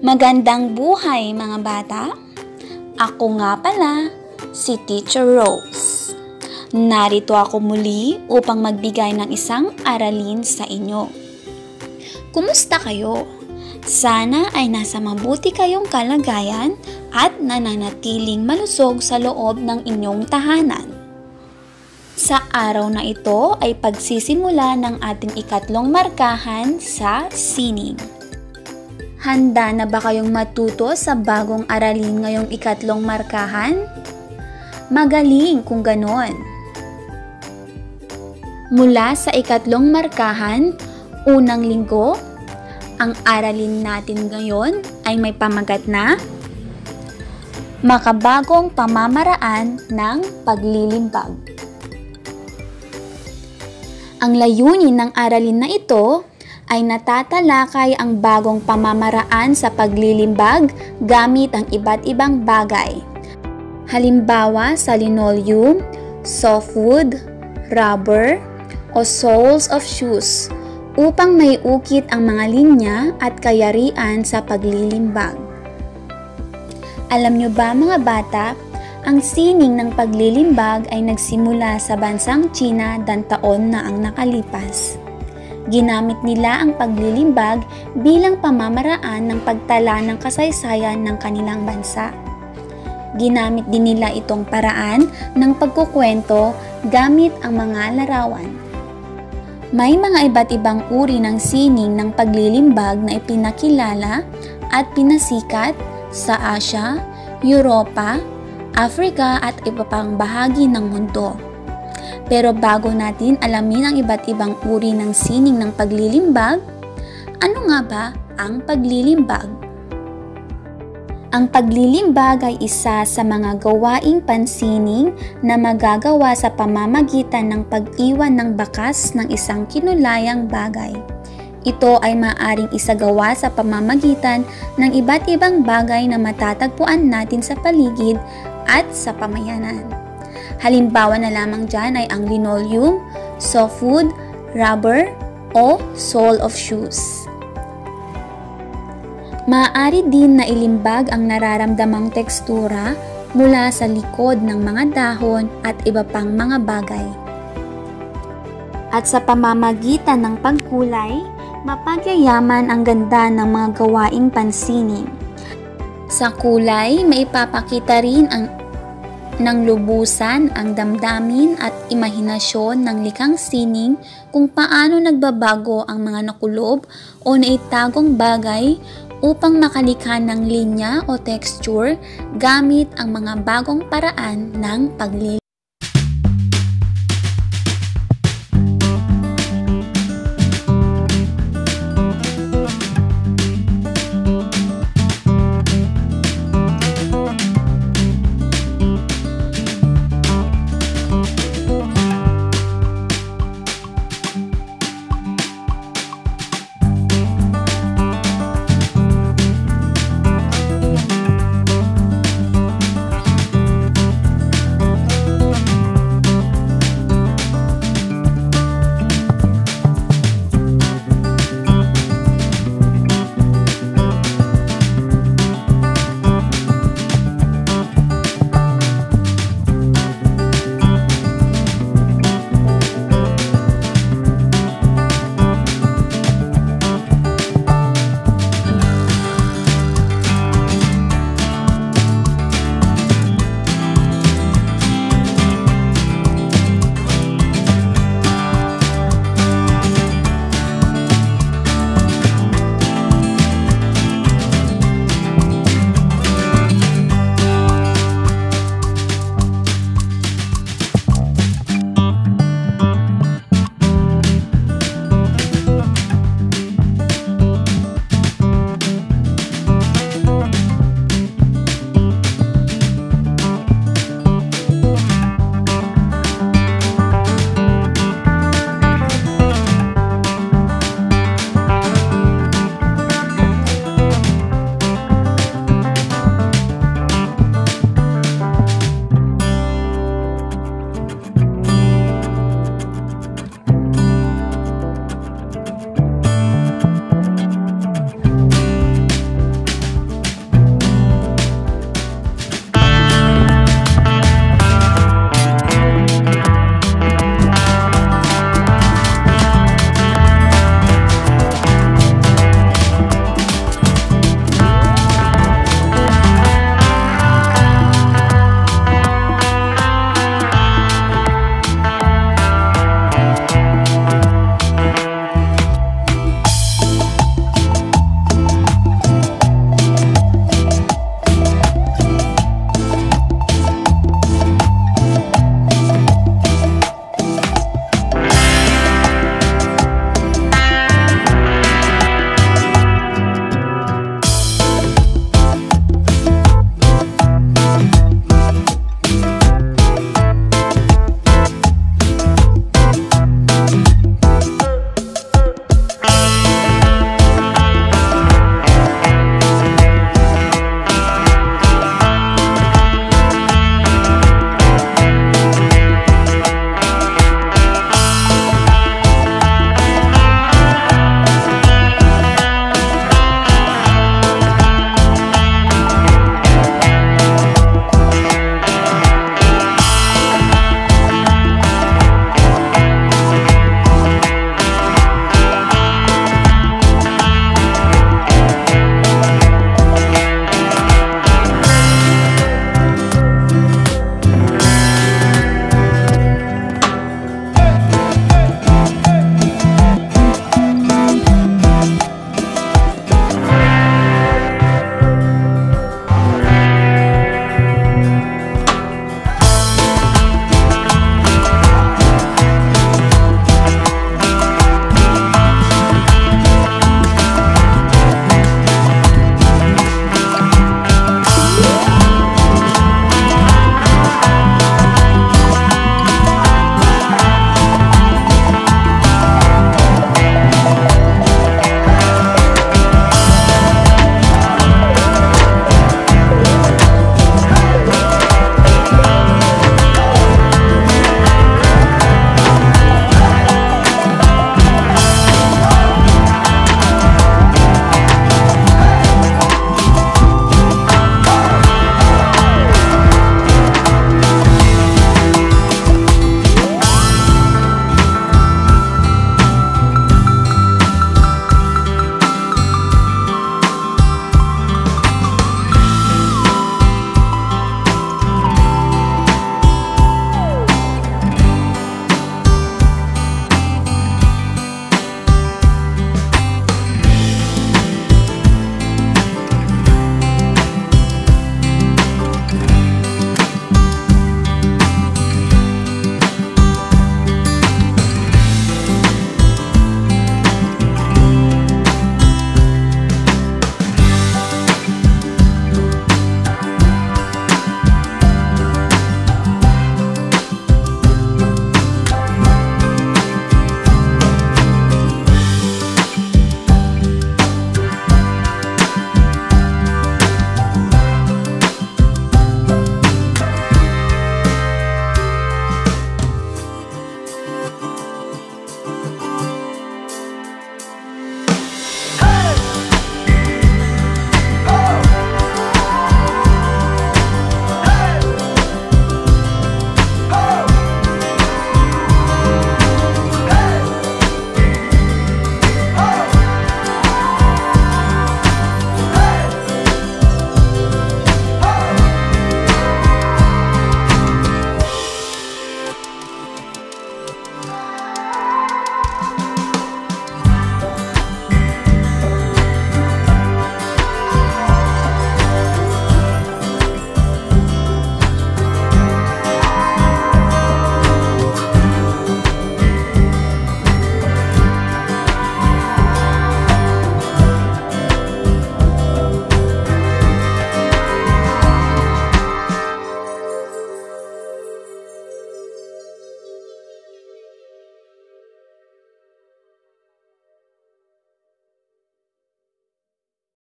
Magandang buhay mga bata! Ako nga pala, si Teacher Rose. Narito ako muli upang magbigay ng isang aralin sa inyo. Kumusta kayo? Sana ay nasa mabuti kayong kalagayan at nananatiling malusog sa loob ng inyong tahanan. Sa araw na ito ay pagsisimula ng ating ikatlong markahan sa sining. Handa na ba kayong matuto sa bagong aralin ngayong ikatlong markahan? Magaling kung ganon. Mula sa ikatlong markahan, unang linggo, ang aralin natin ngayon ay may pamagat na makabagong pamamaraan ng paglilimbag. Ang layunin ng aralin na ito ay natatalakay ang bagong pamamaraan sa paglilimbag gamit ang iba't ibang bagay. Halimbawa sa linoleum, softwood, rubber, o soles of shoes upang may ukit ang mga linya at kayarian sa paglilimbag. Alam nyo ba mga bata, ang sining ng paglilimbag ay nagsimula sa bansang China taon na ang nakalipas. Ginamit nila ang paglilimbag bilang pamamaraan ng pagtala ng kasaysayan ng kanilang bansa. Ginamit din nila itong paraan ng pagkukwento gamit ang mga larawan. May mga iba't ibang uri ng sining ng paglilimbag na ipinakilala at pinasikat sa Asia, Europa, Africa at iba pang bahagi ng mundo. Pero bago natin alamin ang iba't ibang uri ng sining ng paglilimbag, ano nga ba ang paglilimbag? Ang paglilimbag ay isa sa mga gawaing pansining na magagawa sa pamamagitan ng pag-iwan ng bakas ng isang kinulayang bagay. Ito ay maaaring isagawa sa pamamagitan ng iba't ibang bagay na matatagpuan natin sa paligid at sa pamayanan. Halimbawa na lamang dyan ay ang linoleum, softwood, rubber, o sole of shoes. Maaari din na ilimbag ang nararamdamang tekstura mula sa likod ng mga dahon at iba pang mga bagay. At sa pamamagitan ng pagkulay, mapagyayaman ang ganda ng mga gawaing pansining. Sa kulay, maipapakita rin ng lubusan ang damdamin at imahinasyon ng likhang sining kung paano nagbabago ang mga nakulob o naitagong bagay upang makalikha ng linya o texture gamit ang mga bagong paraan ng paglilimbag.